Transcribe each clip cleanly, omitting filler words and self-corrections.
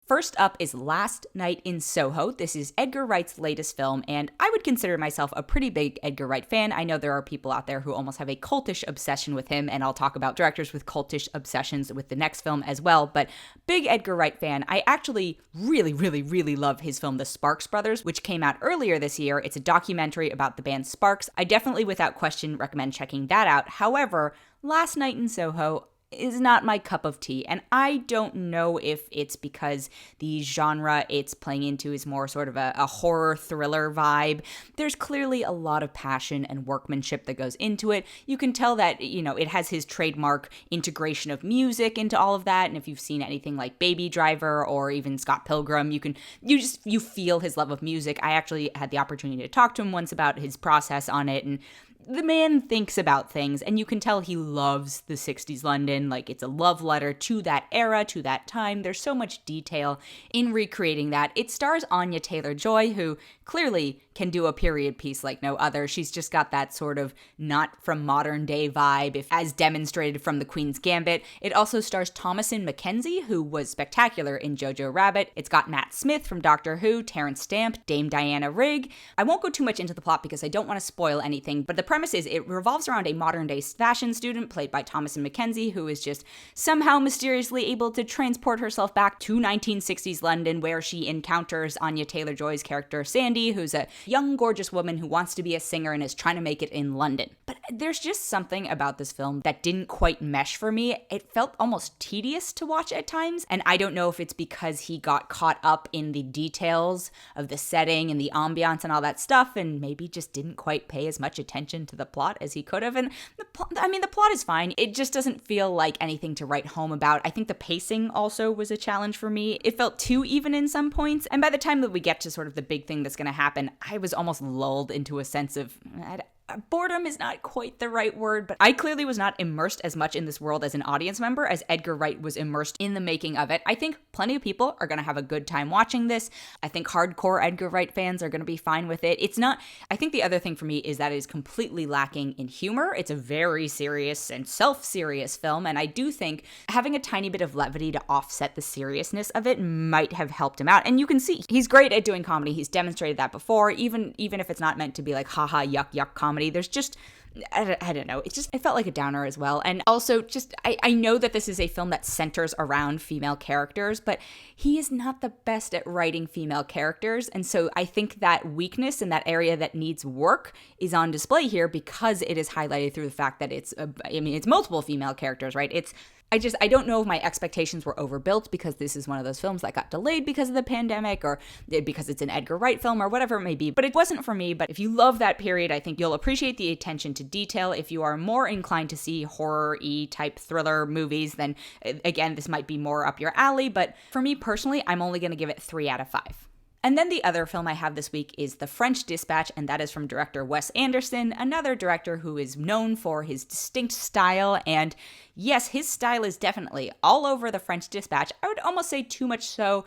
First up is Last Night in Soho. This is Edgar Wright's latest film, and I would consider myself a pretty big Edgar Wright fan. I know there are people out there who almost have a cultish obsession with him, and I'll talk about directors with cultish obsessions with the next film as well, but big Edgar Wright fan. I actually really love his film The Sparks Brothers, which came out earlier this year. It's a documentary about the band Sparks. I definitely, without question, recommend checking that out. However, Last Night in Soho is not my cup of tea, and I don't know if it's because the genre it's playing into is more sort of a horror thriller vibe. There's clearly a lot of passion and workmanship that goes into it. You can tell that, it has his trademark integration of music into all of that, and if you've seen anything like Baby Driver or even Scott Pilgrim, you feel his love of music. I actually had the opportunity to talk to him once about his process on it, and the man thinks about things, and you can tell he loves the 60s London. Like, it's a love letter to that era, to that time. There's so much detail in recreating that. It stars Anya Taylor-Joy, who clearly can do a period piece like no other. She's just got that sort of not from modern day vibe, as demonstrated from The Queen's Gambit. It also stars Thomasin McKenzie, who was spectacular in Jojo Rabbit. It's got Matt Smith from Doctor Who, Terence Stamp, Dame Diana Rigg. I won't go too much into the plot because I don't want to spoil anything, but the premise is it revolves around a modern day fashion student played by Thomasin McKenzie, who is just somehow mysteriously able to transport herself back to 1960s London, where she encounters Anya Taylor-Joy's character Sandie, who's a young, gorgeous woman who wants to be a singer and is trying to make it in London. But there's just something about this film that didn't quite mesh for me. It felt almost tedious to watch at times, and I don't know if it's because he got caught up in the details of the setting and the ambiance and all that stuff, and maybe just didn't quite pay as much attention to the plot as he could have. And the plot is fine. It just doesn't feel like anything to write home about. I think the pacing also was a challenge for me. It felt too even in some points, and by the time that we get to sort of the big thing that's going to happen, I was almost lulled into a sense of boredom is not quite the right word, but I clearly was not immersed as much in this world as an audience member as Edgar Wright was immersed in the making of it. I think plenty of people are going to have a good time watching this. I think hardcore Edgar Wright fans are going to be fine with it. I think the other thing for me is that it is completely lacking in humor. It's a very serious and self-serious film, and I do think having a tiny bit of levity to offset the seriousness of it might have helped him out. And you can see he's great at doing comedy. He's demonstrated that before, even if it's not meant to be like haha yuck comedy. There's just, I don't know, it felt like a downer as well. And also just, I know that this is a film that centers around female characters, but he is not the best at writing female characters. And so I think that weakness in that area that needs work is on display here because it is highlighted through the fact that it's multiple female characters, right? I don't know if my expectations were overbuilt because this is one of those films that got delayed because of the pandemic or because it's an Edgar Wright film or whatever it may be, but it wasn't for me. But if you love that period, I think you'll appreciate the attention to detail. If you are more inclined to see horror-y type thriller movies, then again, this might be more up your alley. But for me personally, I'm only going to give it 3 out of 5. And then the other film I have this week is The French Dispatch, and that is from director Wes Anderson, another director who is known for his distinct style. And yes, his style is definitely all over The French Dispatch. I would almost say too much so.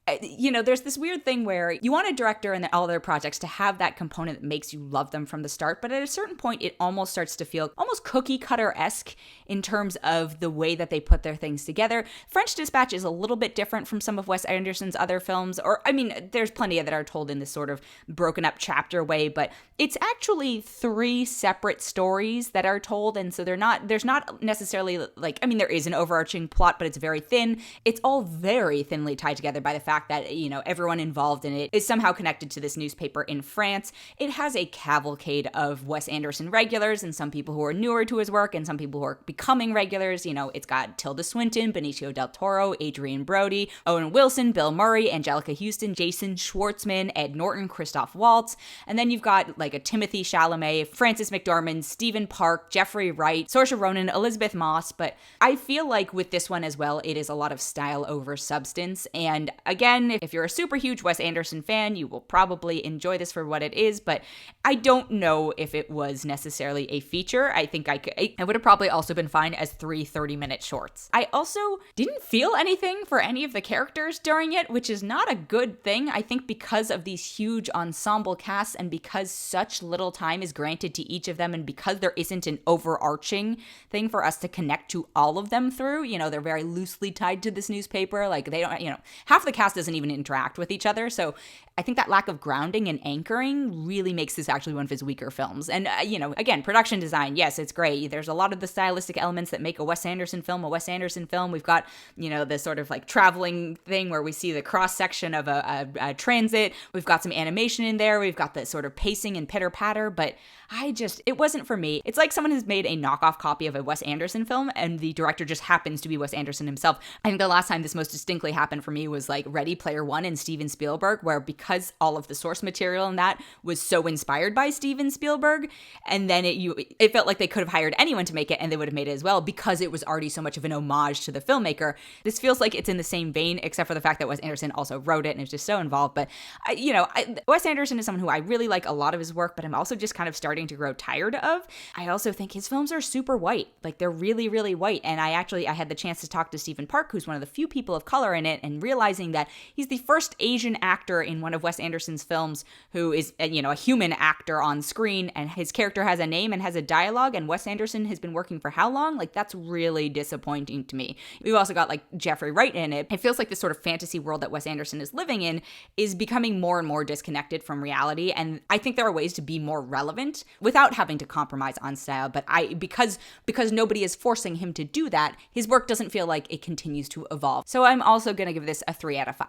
There's this weird thing where you want a director and all their projects to have that component that makes you love them from the start, but at a certain point, it almost starts to feel almost cookie cutter-esque in terms of the way that they put their things together. French Dispatch is a little bit different from some of Wes Anderson's other films, there's plenty that are told in this sort of broken up chapter way, but it's actually 3 separate stories that are told, and so there's not necessarily there is an overarching plot, but it's very thin. It's all very thinly tied together by the fact that, everyone involved in it is somehow connected to this newspaper in France. It has a cavalcade of Wes Anderson regulars and some people who are newer to his work and some people who are becoming regulars. It's got Tilda Swinton, Benicio del Toro, Adrian Brody, Owen Wilson, Bill Murray, Angelica Houston, Jason Schwartzman, Ed Norton, Christoph Waltz. And then you've got like a Timothée Chalamet, Frances McDormand, Stephen Park, Jeffrey Wright, Saoirse Ronan, Elizabeth Moss. But I feel like with this one as well, it is a lot of style over substance. And again, Again, if you're a super huge Wes Anderson fan, you will probably enjoy this for what it is, but I don't know if it was necessarily a feature. I think I would have probably also been fine as 3 30-minute shorts. I also didn't feel anything for any of the characters during it, which is not a good thing. I think because of these huge ensemble casts and because such little time is granted to each of them and because there isn't an overarching thing for us to connect to all of them through, they're very loosely tied to this newspaper. Like they don't, half the cast doesn't even interact with each other. So I think that lack of grounding and anchoring really makes this actually one of his weaker films. And, again, production design, yes, it's great. There's a lot of the stylistic elements that make a Wes Anderson film. We've got, this sort of like traveling thing where we see the cross section of a transit. We've got some animation in there. We've got the sort of pacing and pitter patter, but it wasn't for me. It's like someone has made a knockoff copy of a Wes Anderson film and the director just happens to be Wes Anderson himself. I think the last time this most distinctly happened for me was like Ready Player One and Steven Spielberg, where because all of the source material in that was so inspired by Steven Spielberg, and then it felt like they could have hired anyone to make it and they would have made it as well because it was already so much of an homage to the filmmaker. This feels like it's in the same vein, except for the fact that Wes Anderson also wrote it and is just so involved. But, Wes Anderson is someone who I really like a lot of his work, but I'm also just kind of starting to grow tired of. I also think his films are super white. Like, they're really, really white. And I had the chance to talk to Stephen Park, who's one of the few people of color in it, and realizing that he's the first Asian actor in one of Wes Anderson's films who is, a human actor on screen, and his character has a name and has a dialogue, and Wes Anderson has been working for how long? Like, that's really disappointing to me. We've also got, like, Jeffrey Wright in it. It feels like this sort of fantasy world that Wes Anderson is living in is becoming more and more disconnected from reality, and I think there are ways to be more relevant without having to compromise on style, but because nobody is forcing him to do that, his work doesn't feel like it continues to evolve. So I'm also going to give this a 3 out of 5.